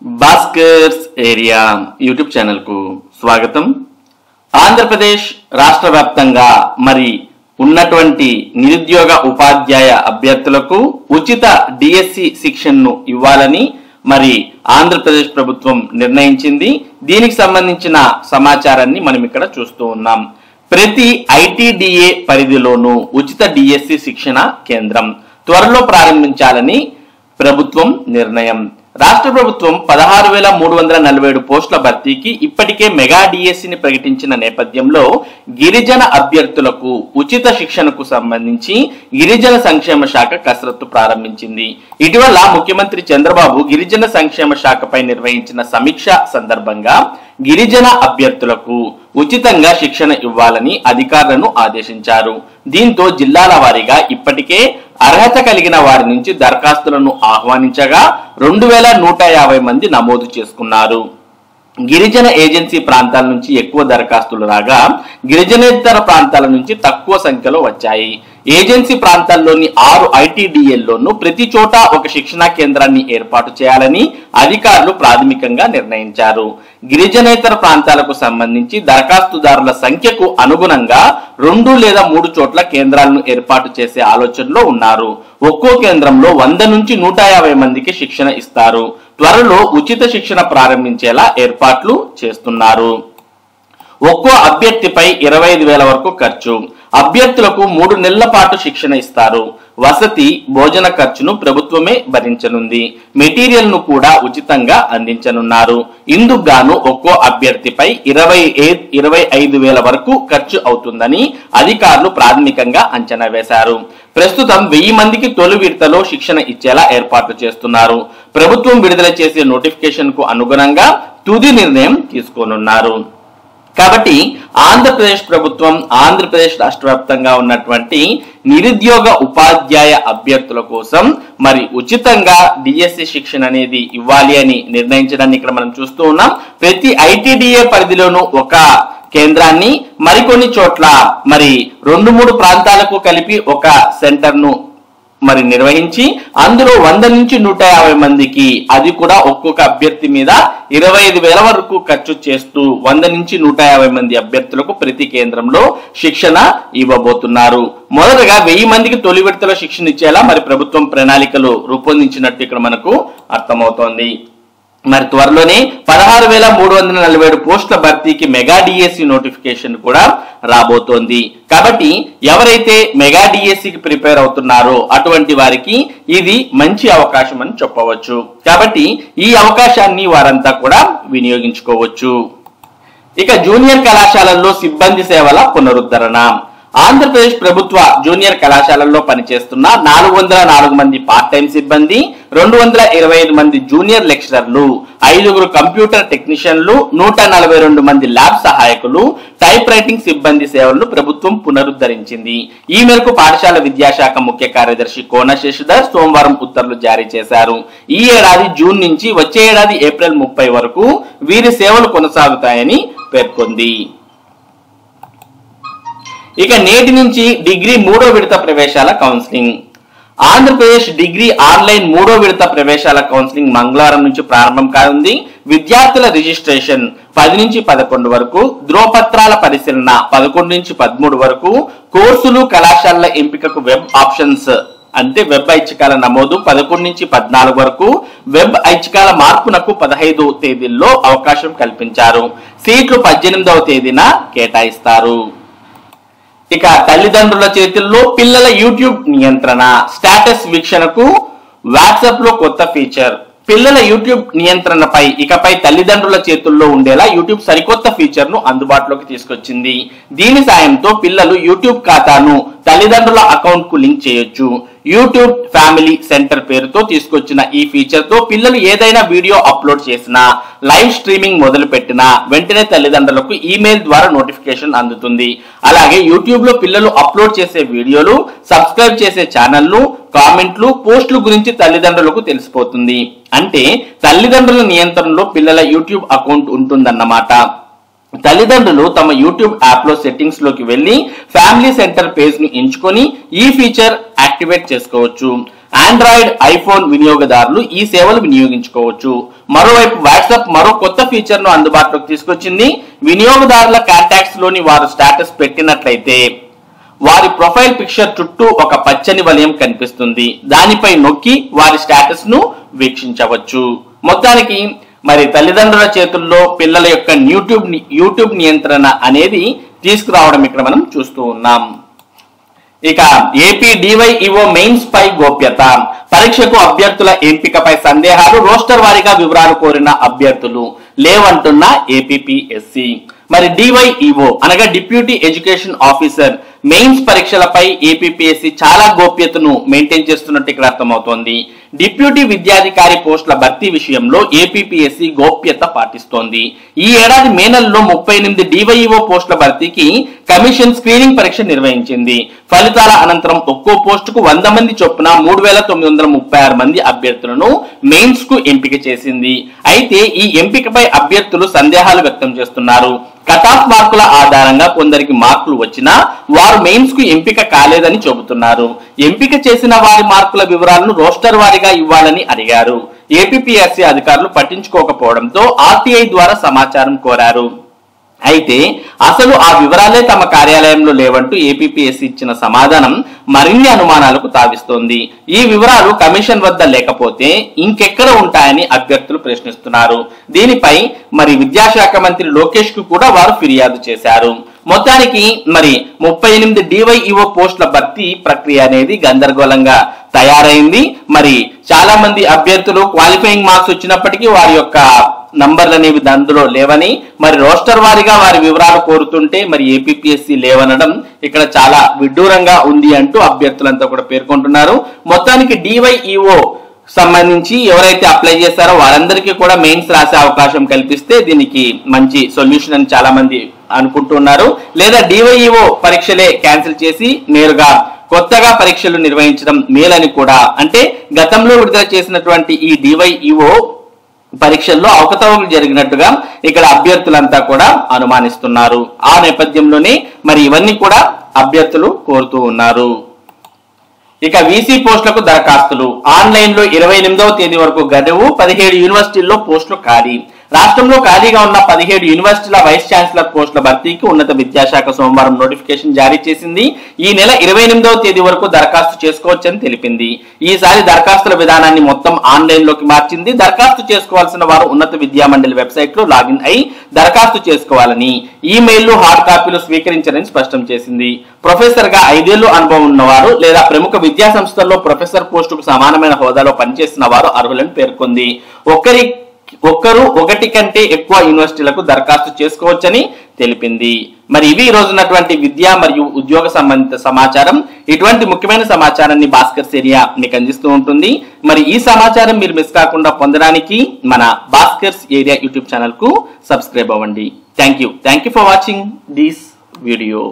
Bhaskar's area YouTube channel కు స్వాగతం. ఆంధ్రప్రదేశ్ రాష్ట్ర వ్యాప్తంగా ఉన్నటువంటి నిరుద్యోగ ఉపాధ్యాయ అభ్యర్థులకు ఉచిత డిఎస్సి శిక్షణను ఇవ్వాలని ఆంధ్రప్రదేశ్ ప్రభుత్వం నిర్ణయించింది. దీనికి సంబంధించిన సమాచారాన్ని మనం ఇక్కడ చూస్తూ ఉన్నాం. ప్రతి ఐటీడీఏ పరిధిలోనూ ఉచిత డిఎస్సి శిక్షణ కేంద్రం త్వరలో ప్రారంభించాలని ప్రభుత్వం నిర్ణయం. రాష్ట్ర ప్రభుత్వం 16,347 పోస్టుల భర్తీకి ఇప్పటికే మెగా డిఎస్సిని ప్రకటించిన నేపథ్యంలో గిరిజన అభ్యర్థులకు ఉచిత శిక్షణకు సంబంధించి గిరిజన సంక్షేమ శాఖ కసరత్తు ప్రారంభించింది. ఇటీవల ముఖ్యమంత్రి చంద్రబాబు గిరిజన సంక్షేమ శాఖపై నిర్వహించిన సమీక్ష సందర్భంగా గిరిజన అభ్యర్థులకు ఉచితంగా శిక్షణ ఇవ్వాలని అధికారులను ఆదేశించారు. దీంతో జిల్లాల వారీగా ఇప్పటికే అర్హత కలిగిన వారి నుంచి దరఖాస్తులను ఆహ్వానించగా 2,150 మంది నమోదు చేసుకున్నారు. గిరిజన ఏజెన్సీ ప్రాంతాల నుంచి ఎక్కువ దరఖాస్తులు రాగా గిరిజనేతర ప్రాంతాల నుంచి తక్కువ సంఖ్యలో వచ్చాయి. ఏజెన్సీ ప్రాంతాల్లోని 6 ఐటీడీఏల్లోనూ ప్రతి చోట ఒక శిక్షణా కేంద్రాన్ని ఏర్పాటు చేయాలని అధికారులు ప్రాథమికంగా నిర్ణయించారు. గిరిజనేతర ప్రాంతాలకు సంబంధించి దరఖాస్తుదారుల సంఖ్యకు అనుగుణంగా 2 లేదా 3 చోట్ల కేంద్రాలను ఏర్పాటు చేసే ఆలోచనలో ఉన్నారు. ఒక్కో కేంద్రంలో 100 నుంచి 150 మందికి శిక్షణ ఇస్తారు. త్వరలో ఉచిత శిక్షణ ప్రారంభించేలా ఏర్పాట్లు చేస్తున్నారు. ఒక్కో అభ్యర్థిపై 25,000 వరకు ఖర్చు. అభ్యర్థులకు 3 నెలల పాటు శిక్షణ ఇస్తారు. వసతి భోజన ఖర్చును ప్రభుత్వమే భరించనుంది. మెటీరియల్ ను కూడా ఉచితంగా అందించనున్నారు. ఇందుకు గాను ఒక్కో అభ్యర్థిపై 25,000 వరకు ఖర్చు అవుతుందని అధికారులు ప్రాథమికంగా అంచనా వేశారు. ప్రస్తుతం 1000 మందికి తొలి విడతలో శిక్షణ ఇచ్చేలా ఏర్పాట్లు చేస్తున్నారు. ప్రభుత్వం విడుదల చేసే నోటిఫికేషన్ కు అనుగుణంగా తుది నిర్ణయం తీసుకోనున్నారు. కాబట్టి ఆంధ్రప్రదేశ్ ప్రభుత్వం ఆంధ్రప్రదేశ్ రాష్ట్ర వ్యాప్తంగా ఉన్నటువంటి నిరుద్యోగ ఉపాధ్యాయ అభ్యర్థుల కోసం ఉచితంగా డిఎస్సి శిక్షణ అనేది ఇవ్వాలి అని నిర్ణయించడాన్ని ఇక్కడ మనం చూస్తూ ఉన్నాం. ప్రతి ఐటీడీఏ పరిధిలోనూ ఒక కేంద్రాన్ని, మరికొన్ని చోట్ల 2-3 ప్రాంతాలకు కలిపి ఒక సెంటర్ ను నిర్వహించి అందులో 100 నుంచి 150 మందికి, అది కూడా ఒక్కొక్క అభ్యర్థి మీద 25,000 వరకు ఖర్చు చేస్తూ 100 నుంచి 150 మంది అభ్యర్థులకు ప్రతి కేంద్రంలో శిక్షణ ఇవ్వబోతున్నారు. మొదటగా 1000 మందికి తొలి విడతలో శిక్షణ ఇచ్చేలా ప్రభుత్వం ప్రణాళికలు రూపొందించినట్టు ఇక్కడ మనకు అర్థమవుతోంది. త్వరలోనే 16,347 పోస్టుల భర్తీకి మెగా డిఎస్సి నోటిఫికేషన్ కూడా రాబోతోంది. కాబట్టి ఎవరైతే మెగా డిఎస్సికి ప్రిపేర్ అవుతున్నారో అటువంటి వారికి ఇది మంచి అవకాశం అని చెప్పవచ్చు. కాబట్టి ఈ అవకాశాన్ని వారంతా కూడా వినియోగించుకోవచ్చు. ఇక జూనియర్ కళాశాలల్లో సిబ్బంది సేవల పునరుద్ధరణ. ఆంధ్రప్రదేశ్ ప్రభుత్వ జూనియర్ కళాశాలల్లో పనిచేస్తున్న 404 మంది పార్ట్ టైం సిబ్బంది, 225 మంది జూనియర్ లెక్చరర్లు, 5 కంప్యూటర్ టెక్నీషియన్లు, 142 మంది ల్యాబ్ సహాయకులు, టైప్ రైటింగ్ సిబ్బంది సేవలను ప్రభుత్వం పునరుద్ధరించింది. ఈ మేరకు పాఠశాల విద్యాశాఖ ముఖ్య కార్యదర్శి కోన శశిధర్ సోమవారం ఉత్తర్వులు జారీ చేశారు. ఈ ఏడాది జూన్ నుంచి వచ్చే ఏడాది ఏప్రిల్ 30 వరకు వీరి సేవలు కొనసాగుతాయని పేర్కొంది. ఇక నేటి నుంచి డిగ్రీ 3వ విడత ప్రవేశాల కౌన్సిలింగ్. ఆంధ్రప్రదేశ్ డిగ్రీ ఆన్లైన్ 3వ విడత ప్రవేశాల కౌన్సిలింగ్ మంగళవారం నుంచి ప్రారంభం కానుంది. విద్యార్థుల రిజిస్ట్రేషన్ 10 నుంచి 11 వరకు, ధ్రువపత్రాల పరిశీలన 11 నుంచి 13 వరకు, కోర్సులు కళాశాలల ఎంపికకు వెబ్ ఆప్షన్స్ అంటే వెబ్ ఐచ్ఛికాల నమోదు 11 నుంచి 14 వరకు, వెబ్ ఐచ్ఛికాల మార్పునకు 15వ తేదీల్లో అవకాశం కల్పించారు. సీట్లు 18వ తేదీన కేటాయిస్తారు. ఇక తల్లిదండ్రుల చేతుల్లో పిల్లల యూట్యూబ్ నియంత్రణ. స్టేటస్ వీక్షణకు వాట్సాప్ లో కొత్త ఫీచర్. పిల్లల యూట్యూబ్ నియంత్రణపై ఇకపై తల్లిదండ్రుల చేతుల్లో ఉండేలా యూట్యూబ్ సరికొత్త ఫీచర్ ను అందుబాటులోకి తీసుకొచ్చింది. దీని సాయంతో పిల్లలు యూట్యూబ్ ఖాతాను తల్లిదండ్రుల అకౌంట్ కు లింక్ చేయొచ్చు. యూట్యూబ్ ఫ్యామిలీ సెంటర్ పేరుతో తీసుకొచ్చిన ఈ ఫీచర్ తో పిల్లలు ఏదైనా వీడియో అప్లోడ్ చేసినా, లైవ్ స్ట్రీమింగ్ మొదలు పెట్టినా వెంటనే తల్లిదండ్రులకు ఈమెయిల్ ద్వారా నోటిఫికేషన్ అందుతుంది. అలాగే యూట్యూబ్ లో పిల్లలు అప్లోడ్ చేసే వీడియోలు, సబ్స్క్రైబ్ చేసే ఛానళ్లు, కామెంట్లు, పోస్టుల గురించి తల్లిదండ్రులకు తెలిసిపోతుంది. అంటే తల్లిదండ్రుల నియంత్రణలో పిల్లల యూట్యూబ్ అకౌంట్ ఉంటుందన్నమాట. తల్లిదండ్రులు తమ యూట్యూబ్ యాప్ లో సెట్టింగ్స్ లోకి వెళ్లి ఫ్యామిలీ సెంటర్ పేజ్ ను ఎంచుకొని ఈ ఫీచర్ యాక్టివేట్ చేసుకోవచ్చు. ఆండ్రాయిడ్, ఐఫోన్ వినియోగదారులు ఈ సేవలు వినియోగించుకోవచ్చు. మరోవైపు వాట్సాప్ మరో కొత్త ఫీచర్ ను అందుబాటులోకి తీసుకొచ్చింది. వినియోగదారుల కాంటాక్ట్స్ లోని వారు స్టేటస్ పెట్టినట్లయితే వారి ప్రొఫైల్ పిక్చర్ చుట్టూ ఒక పచ్చని వలయం కనిపిస్తుంది. దానిపై నొక్కి వారి స్టేటస్ ను వీక్షించవచ్చు. మొత్తానికి మరి తల్లిదండ్రుల చేతుల్లో పిల్లల యొక్క యూట్యూబ్ నియంత్రణ అనేది తీసుకురావడం ఇక్కడ మనం చూస్తూ ఉన్నాం. ఇక ఏపీ డివైఈఓ మెయిన్స్ పై గోప్యత. పరీక్షకు అభ్యర్థుల ఎంపికపై సందేహాలు, రోస్టర్ వారీగా వివరాలు కోరిన అభ్యర్థులు లేవంటున్న ఏపీపీఎస్సీ. మరి డివైఈఓ అనగా డిప్యూటీ ఎడ్యుకేషన్ ఆఫీసర్ మెయిన్స్ పరీక్షలపై ఏపీపీఎస్సీ చాలా గోప్యతను మెయింటైన్ చేస్తున్నట్టు ఇక్కడ అర్థమవుతోంది. డిప్యూటీ విద్యాధికారి పోస్టుల భర్తీ విషయంలో ఏపీపీఎస్సీ గోప్యత పాటిస్తోంది. ఈ ఏడాది మే నెలలో 38 డివైఈఓ పోస్టుల భర్తీకి కమిషన్ స్క్రీనింగ్ పరీక్ష నిర్వహించింది. ఫలితాల అనంతరం ఒక్కో పోస్టుకు 100 మంది చొప్పున 3936 మంది అభ్యర్థులను మెయిన్స్ కు ఎంపిక చేసింది. అయితే ఈ ఎంపికపై అభ్యర్థులు సందేహాలు వ్యక్తం చేస్తున్నారు. కట్ ఆఫ్ మార్కుల ఆధారంగా కొందరికి మార్కులు వచ్చినా వారు మెయిన్స్ కు ఎంపిక కాలేదని చెబుతున్నారు. ఎంపిక చేసిన వారి మార్కుల వివరాలను రోస్టర్ వారీగా ఇవ్వాలని అడిగారు. ఏపీపీఎస్సీ అధికారులు పట్టించుకోకపోవడంతో ఆర్టీఐ ద్వారా సమాచారం కోరారు. అయితే అసలు ఆ వివరాలే తమ కార్యాలయంలో లేవంటూ ఏపీపీఎస్సీ ఇచ్చిన సమాధానం మరిన్ని అనుమానాలకు తావిస్తోంది. ఈ వివరాలు కమిషన్ వద్ద లేకపోతే ఇంకెక్కడ ఉంటాయని అభ్యర్థులు ప్రశ్నిస్తున్నారు. దీనిపై మరి విద్యాశాఖ మంత్రి లోకేష్ కు కూడా వారు ఫిర్యాదు చేశారు. మొత్తానికి మరి 38 డివైఈఓ పోస్టుల భర్తీ ప్రక్రియ అనేది గందరగోళంగా తయారైంది. మరి చాలా మంది అభ్యర్థులు క్వాలిఫైయింగ్ మార్క్స్ వచ్చినప్పటికీ వారి యొక్క నంబర్లు అనేవి అందులో లేవని, మరి రోస్టర్ వారీగా వారి వివరాలు కోరుతుంటే మరి ఏపీపీఎస్సీ లేవనడం ఇక్కడ చాలా విడ్డూరంగా ఉంది అంటూ అభ్యర్థులంతా కూడా పేర్కొంటున్నారు. మొత్తానికి డివైఈఓ సంబంధించి ఎవరైతే అప్లై చేశారో వారందరికీ కూడా మెయిన్స్ రాసే అవకాశం కల్పిస్తే దీనికి మంచి సొల్యూషన్ అని చాలా మంది అనుకుంటున్నారు. లేదా డివైఈఓ పరీక్షలే క్యాన్సిల్ చేసి నేరుగా కొత్తగా పరీక్షలు నిర్వహించడం మేలని కూడా, అంటే గతంలో విడుదల చేసినటువంటి ఈ డివైఈఓ పరీక్షల్లో అవకతవకలు జరిగినట్టుగా ఇక్కడ అభ్యర్థులంతా కూడా అనుమానిస్తున్నారు. ఆ నేపథ్యంలోనే మరి ఇవన్నీ కూడా అభ్యర్థులు కోరుతూ ఉన్నారు. ఇక వీసీ పోస్టులకు దరఖాస్తులు. ఆన్లైన్ లో 28వ తేదీ వరకు గడువు. 17 యూనివర్సిటీల్లో పోస్టులు ఖాళీ. రాష్ట్రంలో ఖాళీగా ఉన్న 17 యూనివర్సిటీల వైస్ ఛాన్సలర్ పోస్టుల భర్తీకి ఉన్నత విద్యాశాఖ సోమవారం నోటిఫికేషన్ జారీ చేసింది. ఈ నెల 28వ తేదీ వరకు దరఖాస్తు చేసుకోవచ్చని తెలిపింది. ఈసారి దరఖాస్తుల విధానాన్ని మొత్తం ఆన్లైన్ లోకి మార్చింది. దరఖాస్తు చేసుకోవాల్సిన వారు ఉన్నత విద్యా మండలి వెబ్సైట్ లో లాగిన్ అయి దరఖాస్తు చేసుకోవాలని, ఈమెయిల్లు హార్డ్ కాపీలు స్వీకరించాలని స్పష్టం చేసింది. ప్రొఫెసర్ గా 5 ఏళ్లు అనుభవం ఉన్నవారు లేదా ప్రముఖ విద్యా సంస్థల్లో ప్రొఫెసర్ పోస్టుకు సమానమైన హోదాలో పనిచేస్తున్న వారు అర్హులని పేర్కొంది. ఒక్కరు ఒకటి కంటే ఎక్కువ యూనివర్సిటీలకు దరఖాస్తు చేసుకోవచ్చని తెలిపింది. మరి ఇవి ఈ రోజు ఉన్నటువంటి విద్య మరియు ఉద్యోగ సంబంధిత సమాచారం. ఇటువంటి ముఖ్యమైన సమాచారాన్ని భాస్కర్స్ ఏరియా మీకు అందిస్తూ ఉంటుంది. మరి ఈ సమాచారం మీరు మిస్ కాకుండా పొందడానికి మన భాస్కర్స్ ఏరియా యూట్యూబ్ ఛానల్ కు సబ్స్క్రైబ్ అవ్వండి. Thank you for watching this video.